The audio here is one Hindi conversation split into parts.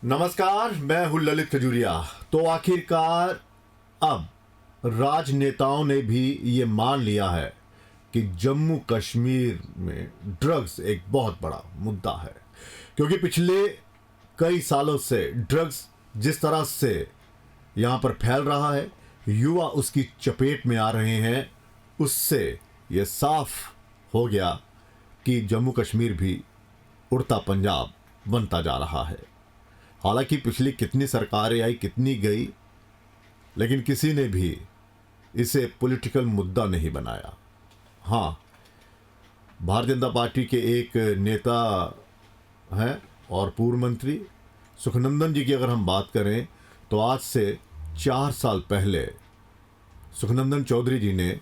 नमस्कार, मैं हूं ललित खजूरिया। तो आखिरकार अब राजनेताओं ने भी ये मान लिया है कि जम्मू कश्मीर में ड्रग्स एक बहुत बड़ा मुद्दा है, क्योंकि पिछले कई सालों से ड्रग्स जिस तरह से यहाँ पर फैल रहा है, युवा उसकी चपेट में आ रहे हैं, उससे ये साफ हो गया कि जम्मू कश्मीर भी उड़ता पंजाब बनता जा रहा है। हालांकि पिछली कितनी सरकारें आई, कितनी गई, लेकिन किसी ने भी इसे पॉलिटिकल मुद्दा नहीं बनाया। हाँ, भारतीय जनता पार्टी के एक नेता हैं और पूर्व मंत्री सुखनंदन जी की अगर हम बात करें तो आज से 4 साल पहले सुखनंदन चौधरी जी ने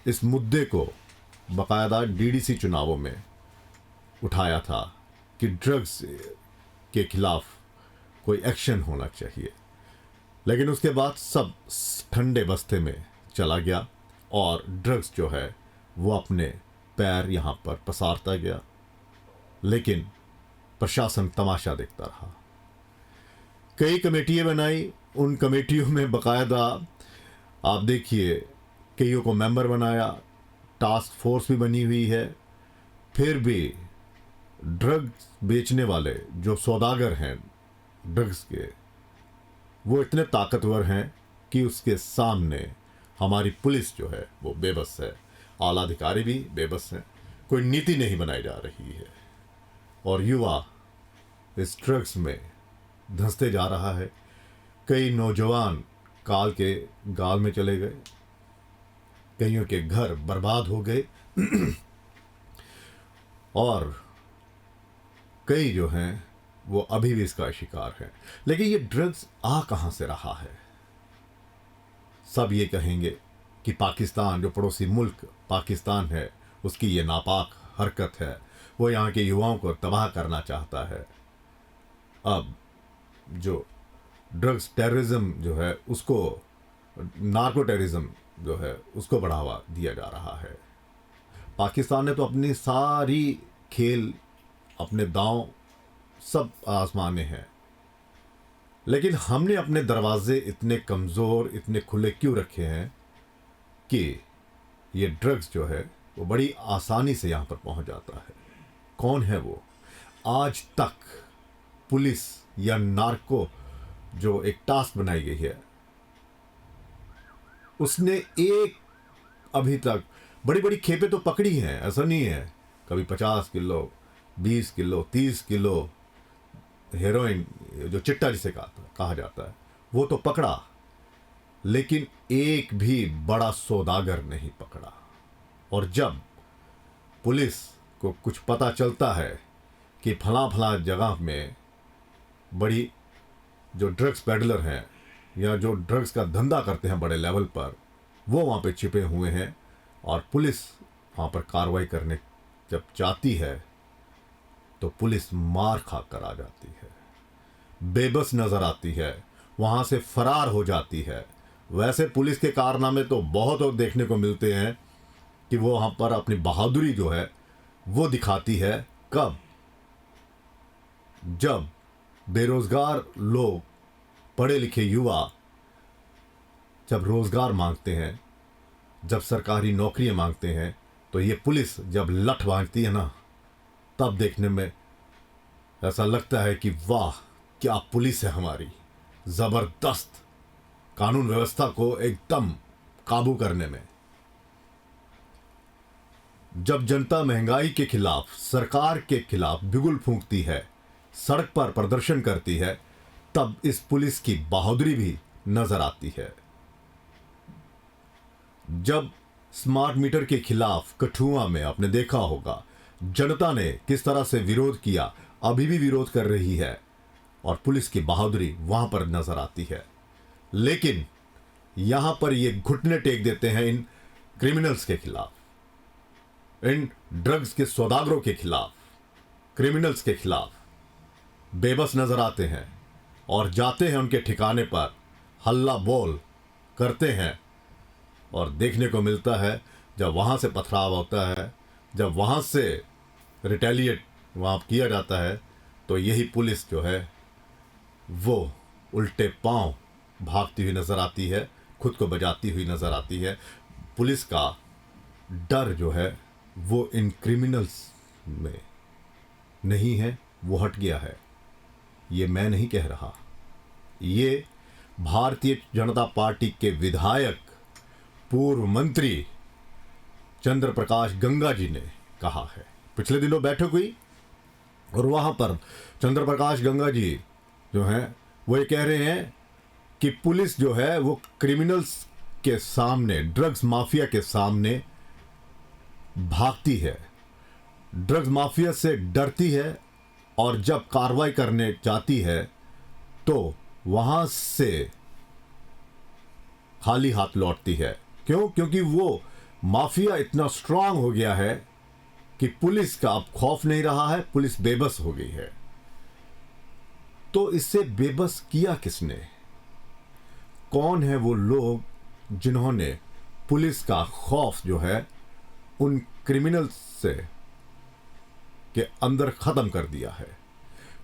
इस मुद्दे को बाकायदा डीडीसी चुनावों में उठाया था कि ड्रग्स के खिलाफ कोई एक्शन होना चाहिए। लेकिन उसके बाद सब ठंडे बस्ते में चला गया और ड्रग्स जो है वो अपने पैर यहाँ पर पसारता गया, लेकिन प्रशासन तमाशा देखता रहा। कई कमेटियाँ बनाई, उन कमेटियों में बाकायदा आप देखिए कईयों को मेंबर बनाया, टास्क फोर्स भी बनी हुई है। फिर भी ड्रग्स बेचने वाले जो सौदागर हैं ड्रग्स के, वो इतने ताकतवर हैं कि उसके सामने हमारी पुलिस जो है वो बेबस है, आला अधिकारी भी बेबस हैं। कोई नीति नहीं बनाई जा रही है और युवा इस ड्रग्स में धंसते जा रहा है। कई नौजवान काल के गाल में चले गए, कईयों के घर बर्बाद हो गए और कई जो हैं वो अभी भी इसका शिकार है। लेकिन ये ड्रग्स आ कहां से रहा है? सब ये कहेंगे कि पाकिस्तान, जो पड़ोसी मुल्क पाकिस्तान है, उसकी ये नापाक हरकत है, वो यहाँ के युवाओं को तबाह करना चाहता है। अब जो ड्रग्स टेररिज्म जो है उसको, नार्को टेररिज्म जो है उसको बढ़ावा दिया जा रहा है। पाकिस्तान ने तो अपनी सारी खेल, अपने दांव सब आजमाने हैं, लेकिन हमने अपने दरवाजे इतने कमज़ोर, इतने खुले क्यों रखे हैं कि ये ड्रग्स जो है वो बड़ी आसानी से यहाँ पर पहुँच जाता है। कौन है वो? आज तक पुलिस या नार्को जो एक टास्क बनाई गई है, उसने एक अभी तक बड़ी बड़ी खेपें तो पकड़ी हैं, ऐसा नहीं है। कभी 50 किलो, 20 किलो, 30 किलो हेरोइन, जो चिट्टा जिसे कहा जाता है, वो तो पकड़ा, लेकिन एक भी बड़ा सौदागर नहीं पकड़ा। और जब पुलिस को कुछ पता चलता है कि फला फला जगह में बड़ी जो ड्रग्स पेडलर हैं या जो ड्रग्स का धंधा करते हैं बड़े लेवल पर, वो वहाँ पे छिपे हुए हैं, और पुलिस वहाँ पर कार्रवाई करने जब जाती है तो पुलिस मार खा कर आ जाती है, बेबस नज़र आती है, वहाँ से फरार हो जाती है। वैसे पुलिस के कारनामे तो बहुत और देखने को मिलते हैं कि वो वहाँ पर अपनी बहादुरी जो है वो दिखाती है। कब? जब बेरोज़गार लोग, पढ़े लिखे युवा जब रोज़गार मांगते हैं, जब सरकारी नौकरियां मांगते हैं, तो ये पुलिस जब लठ बांधती है ना, तब देखने में ऐसा लगता है कि वाह क्या पुलिस है हमारी, ज़बरदस्त कानून व्यवस्था को एकदम काबू करने में। जब जनता महंगाई के खिलाफ, सरकार के खिलाफ बिगुल फूंकती है, सड़क पर प्रदर्शन करती है, तब इस पुलिस की बहादुरी भी नजर आती है। जब स्मार्ट मीटर के खिलाफ कठुआ में आपने देखा होगा जनता ने किस तरह से विरोध किया, अभी भी विरोध कर रही है, और पुलिस की बहादुरी वहां पर नजर आती है। लेकिन यहां पर ये घुटने टेक देते हैं इन क्रिमिनल्स के खिलाफ, इन ड्रग्स के सौदागरों के खिलाफ, क्रिमिनल्स के खिलाफ बेबस नजर आते हैं और जाते हैं उनके ठिकाने पर, हल्ला बोल करते हैं, और देखने को मिलता है जब वहाँ से पथराव होता है, जब वहाँ से रिटेलिएट वहाँ किया जाता है, तो यही पुलिस जो है वो उल्टे पांव भागती हुई नज़र आती है, खुद को बचाती हुई नज़र आती है। पुलिस का डर जो है वो इन क्रिमिनल्स में नहीं है, वो हट गया है। ये मैं नहीं कह रहा, ये भारतीय जनता पार्टी के विधायक पूर्व मंत्री चंद्र प्रकाश गंगा जी ने कहा है। पिछले दिनों बैठक हुई और वहाँ पर चंद्र प्रकाश गंगा जी जो हैं वो ये कह रहे हैं कि पुलिस जो है वो क्रिमिनल्स के सामने, ड्रग्स माफिया के सामने भागती है, ड्रग्स माफिया से डरती है और जब कार्रवाई करने जाती है तो वहाँ से खाली हाथ लौटती है। क्यों? क्योंकि वो माफिया इतना स्ट्रांग हो गया है कि पुलिस का अब खौफ नहीं रहा है, पुलिस बेबस हो गई है। तो इससे बेबस किया किसने? कौन है वो लोग जिन्होंने पुलिस का खौफ जो है उन क्रिमिनल्स से के अंदर खत्म कर दिया है?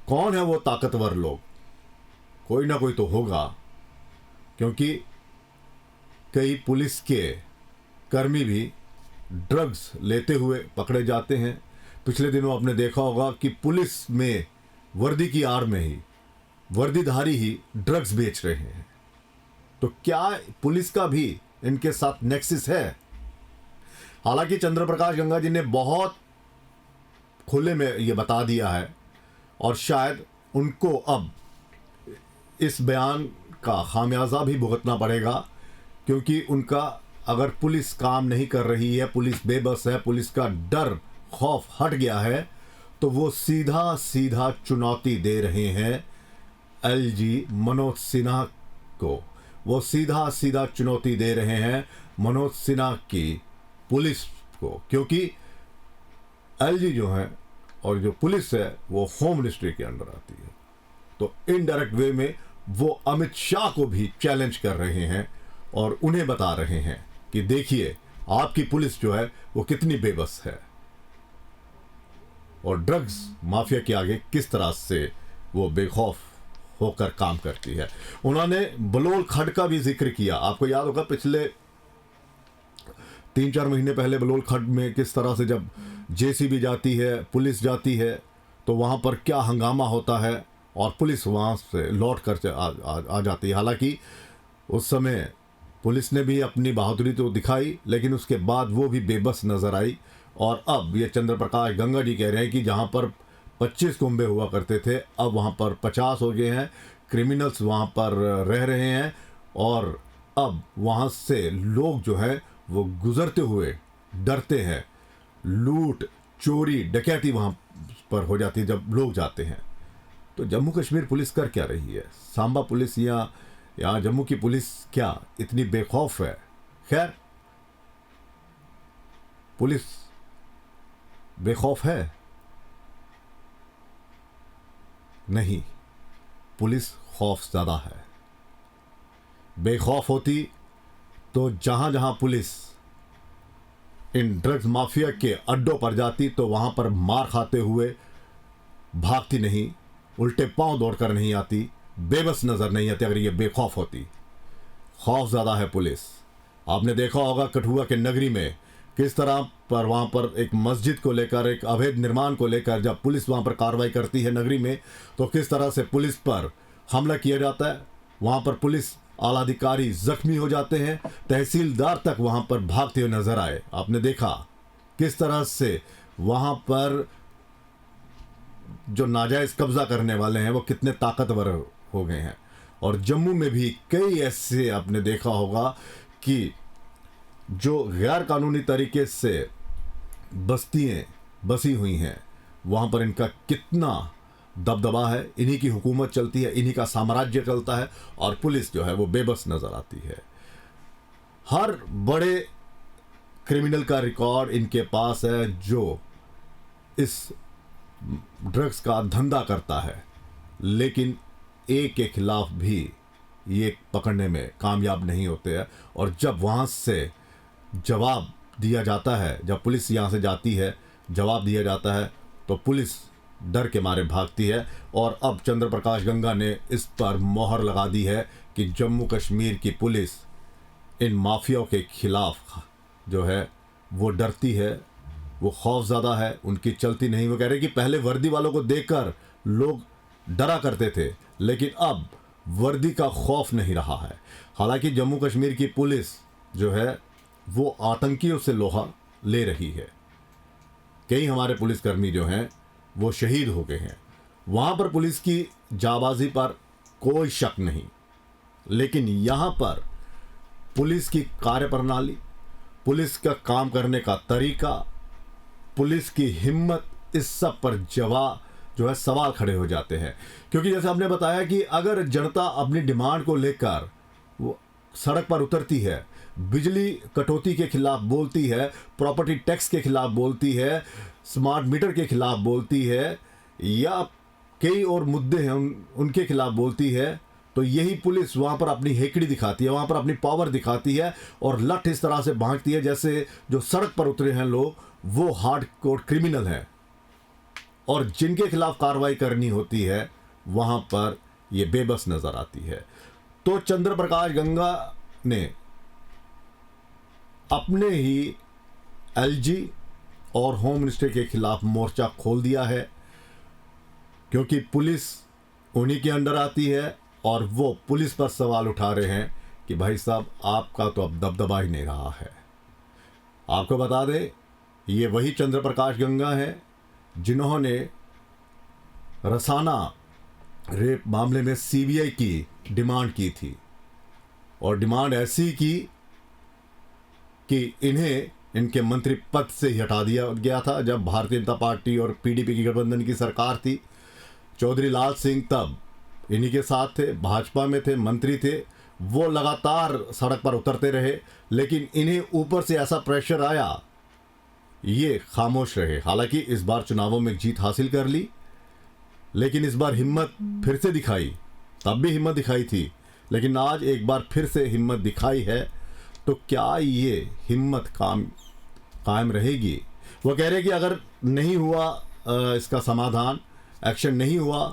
कौन है वो ताकतवर लोग? कोई ना कोई तो होगा, क्योंकि कई पुलिस के कर्मी भी ड्रग्स लेते हुए पकड़े जाते हैं। पिछले दिनों आपने देखा होगा कि पुलिस में वर्दी की आड़ में ही वर्दीधारी ही ड्रग्स बेच रहे हैं। तो क्या पुलिस का भी इनके साथ नेक्सिस है? हालांकि चंद्र प्रकाश गंगा जी ने बहुत खुले में ये बता दिया है और शायद उनको अब इस बयान का खामियाजा भी भुगतना पड़ेगा, क्योंकि उनका अगर पुलिस काम नहीं कर रही है, पुलिस बेबस है, पुलिस का डर खौफ हट गया है, तो वो सीधा सीधा चुनौती दे रहे हैं एलजी मनोज सिन्हा को। वो सीधा सीधा चुनौती दे रहे हैं मनोज सिन्हा की पुलिस को, क्योंकि एलजी जो है और जो पुलिस है वो होम मिनिस्ट्री के अंडर आती है। तो इनडायरेक्ट वे में वो अमित शाह को भी चैलेंज कर रहे हैं और उन्हें बता रहे हैं कि देखिए आपकी पुलिस जो है वो कितनी बेबस है और ड्रग्स माफिया के आगे किस तरह से वो बेखौफ होकर काम करती है। उन्होंने बलोल खड्ड का भी जिक्र किया। आपको याद होगा पिछले 3-4 महीने पहले बलोल खड्ड में किस तरह से जब जेसीबी जाती है, पुलिस जाती है, तो वहाँ पर क्या हंगामा होता है और पुलिस वहाँ से लौट कर आ जाती है। हालांकि उस समय पुलिस ने भी अपनी बहादुरी तो दिखाई, लेकिन उसके बाद वो भी बेबस नज़र आई। और अब ये चंद्र प्रकाश गंगा जी कह रहे हैं कि जहाँ पर 25 कुंभे हुआ करते थे अब वहाँ पर 50 हो गए हैं, क्रिमिनल्स वहाँ पर रह रहे हैं और अब वहाँ से लोग जो है वो गुजरते हुए डरते हैं। लूट, चोरी, डकैती वहाँ पर हो जाती है जब लोग जाते हैं। तो जम्मू कश्मीर पुलिस कर क्या रही है? सांबा पुलिस या जम्मू की पुलिस क्या इतनी बेखौफ है? खैर, पुलिस बेखौफ है? नहीं, पुलिस खौफ ज़्यादा है। बेखौफ होती तो जहाँ जहाँ पुलिस इन ड्रग्स माफिया के अड्डों पर जाती तो वहाँ पर मार खाते हुए भागती नहीं, उल्टे पांव दौड़कर नहीं आती, बेबस नज़र नहीं आती अगर ये बेखौफ होती। खौफ ज़्यादा है पुलिस। आपने देखा होगा कठुआ के नगरी में किस तरह पर वहाँ पर एक मस्जिद को लेकर, एक अवैध निर्माण को लेकर जब पुलिस वहाँ पर कार्रवाई करती है नगरी में, तो किस तरह से पुलिस पर हमला किया जाता है। वहाँ पर पुलिस आला अधिकारी जख्मी हो जाते हैं, तहसीलदार तक वहाँ पर भागते हुए नजर आए। आपने देखा किस तरह से वहाँ पर जो नाजायज़ कब्जा करने वाले हैं वो कितने ताकतवर हो गए हैं। और जम्मू में भी कई ऐसे आपने देखा होगा कि जो गैर कानूनी तरीके से बस्तियाँ बसी हुई हैं, वहाँ पर इनका कितना दबदबा है, इन्हीं की हुकूमत चलती है, इन्हीं का साम्राज्य चलता है और पुलिस जो है वो बेबस नज़र आती है। हर बड़े क्रिमिनल का रिकॉर्ड इनके पास है जो इस ड्रग्स का धंधा करता है, लेकिन एक के खिलाफ भी ये पकड़ने में कामयाब नहीं होते हैं। और जब वहाँ से जवाब दिया जाता है, जब पुलिस यहाँ से जाती है, जवाब दिया जाता है, तो पुलिस डर के मारे भागती है। और अब चंद्र प्रकाश गंगा ने इस पर मोहर लगा दी है कि जम्मू कश्मीर की पुलिस इन माफियाओं के खिलाफ जो है वो डरती है, वो खौफज़दा है, उनकी चलती नहीं। वो कह रहे कि पहले वर्दी वालों को देखकर लोग डरा करते थे, लेकिन अब वर्दी का खौफ नहीं रहा है। हालांकि जम्मू कश्मीर की पुलिस जो है वो आतंकियों से लोहा ले रही है। कई हमारे पुलिसकर्मी जो हैं वो शहीद हो गए हैं। वहाँ पर पुलिस की जाबाजी पर कोई शक नहीं, लेकिन यहाँ पर पुलिस की कार्यप्रणाली, पुलिस का काम करने का तरीका, पुलिस की हिम्मत, इस सब पर जो है सवाल खड़े हो जाते हैं। क्योंकि जैसे हमने बताया कि अगर जनता अपनी डिमांड को लेकर वो सड़क पर उतरती है, बिजली कटौती के खिलाफ बोलती है, प्रॉपर्टी टैक्स के खिलाफ बोलती है, स्मार्ट मीटर के खिलाफ बोलती है, या कई और मुद्दे हैं उनके खिलाफ बोलती है, तो यही पुलिस वहाँ पर अपनी हेकड़ी दिखाती है, वहाँ पर अपनी पावर दिखाती है और लठ इस तरह से भांजती है जैसे जो सड़क पर उतरे हैं लोग वो हार्ड कोर क्रिमिनल हैं, और जिनके खिलाफ कार्रवाई करनी होती है वहाँ पर ये बेबस नजर आती है। तो चंद्र प्रकाश गंगा ने अपने ही एलजी और होम मिनिस्टर के खिलाफ मोर्चा खोल दिया है, क्योंकि पुलिस उन्हीं के अंडर आती है और वो पुलिस पर सवाल उठा रहे हैं कि भाई साहब आपका तो अब दबदबा ही नहीं रहा है। आपको बता दें ये वही चंद्र प्रकाश गंगा है जिन्होंने रसाना रेप मामले में सीबीआई की डिमांड की थी, और डिमांड ऐसी की कि इन्हें इनके मंत्री पद से ही हटा दिया गया था जब भारतीय जनता पार्टी और पीडीपी की गठबंधन की सरकार थी। चौधरी लाल सिंह तब इन्हीं के साथ थे, भाजपा में थे, मंत्री थे, वो लगातार सड़क पर उतरते रहे, लेकिन इन्हें ऊपर से ऐसा प्रेशर आया, ये खामोश रहे। हालांकि इस बार चुनावों में जीत हासिल कर ली, लेकिन इस बार हिम्मत फिर से दिखाई। तब भी हिम्मत दिखाई थी, लेकिन आज एक बार फिर से हिम्मत दिखाई है। तो क्या ये हिम्मत कायम रहेगी? वो कह रहे कि अगर नहीं हुआ इसका समाधान, एक्शन नहीं हुआ,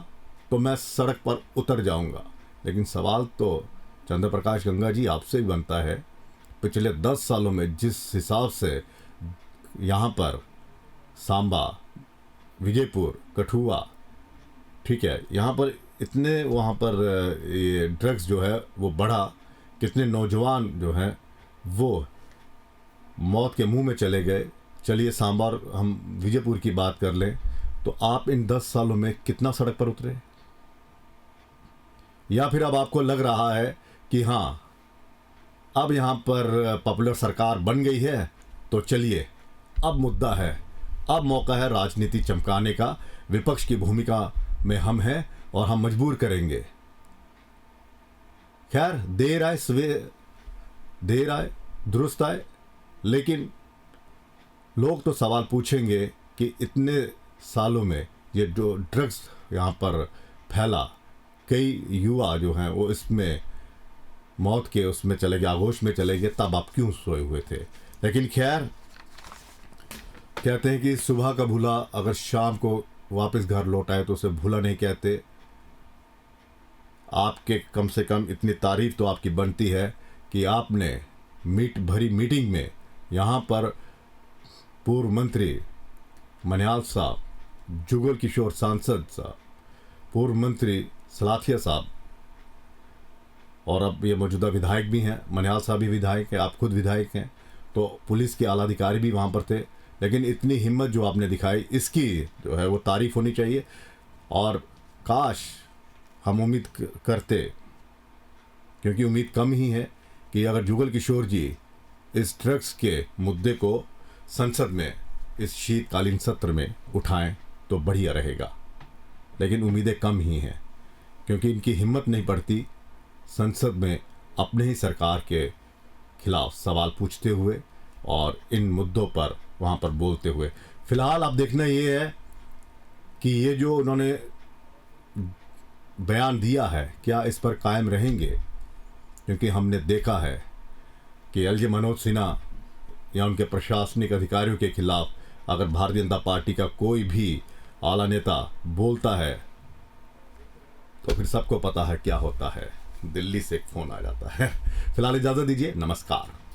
तो मैं सड़क पर उतर जाऊंगा। लेकिन सवाल तो चंद्र प्रकाश गंगा जी आपसे भी बनता है, पिछले 10 सालों में जिस हिसाब से यहाँ पर सांबा, विजयपुर, कठुआ, ठीक है, यहाँ पर इतने वहाँ पर ये ड्रग्स जो है वो बढ़ा, कितने नौजवान जो हैं वो मौत के मुंह में चले गए। चलिए सांबा और हम विजयपुर की बात कर लें, तो आप इन 10 सालों में कितना सड़क पर उतरे? या फिर अब आपको लग रहा है कि हाँ अब यहाँ पर पॉपुलर सरकार बन गई है, तो चलिए अब मुद्दा है, अब मौका है राजनीति चमकाने का, विपक्ष की भूमिका में हम हैं और हम मजबूर करेंगे। खैर देर आए दुरुस्त आए, लेकिन लोग तो सवाल पूछेंगे कि इतने सालों में ये जो ड्रग्स यहाँ पर फैला, कई युवा जो हैं वो इसमें मौत के उसमें चले गए, आगोश में चले गए, तब आप क्यों सोए हुए थे? लेकिन खैर कहते हैं कि सुबह का भूला अगर शाम को वापस घर लौट आए तो उसे भूला नहीं कहते। आपके कम से कम इतनी तारीफ तो आपकी बनती है कि आपने भरी मीटिंग में यहाँ पर पूर्व मंत्री मनिहाल साहब, जुगल किशोर सांसद साहब, पूर्व मंत्री सलाथिया साहब, और अब ये मौजूदा विधायक भी हैं, मनिहाल साहब भी विधायक हैं, आप खुद विधायक हैं, तो पुलिस के आला अधिकारी भी वहाँ पर थे। लेकिन इतनी हिम्मत जो आपने दिखाई, इसकी जो है वो तारीफ होनी चाहिए। और काश हम उम्मीद करते, क्योंकि उम्मीद कम ही है, कि अगर जुगल किशोर जी इस ड्रग्स के मुद्दे को संसद में इस शीतकालीन सत्र में उठाएं तो बढ़िया रहेगा। लेकिन उम्मीदें कम ही हैं, क्योंकि इनकी हिम्मत नहीं पड़ती संसद में अपने ही सरकार के खिलाफ सवाल पूछते हुए और इन मुद्दों पर वहाँ पर बोलते हुए। फिलहाल अब देखना ये है कि ये जो उन्होंने बयान दिया है क्या इस पर कायम रहेंगे, क्योंकि हमने देखा है कि एलजी मनोज सिन्हा या उनके प्रशासनिक अधिकारियों के खिलाफ अगर भारतीय जनता पार्टी का कोई भी आला नेता बोलता है तो फिर सबको पता है क्या होता है। दिल्ली से एक फोन आ जाता है। फिलहाल इजाजत दीजिए, नमस्कार।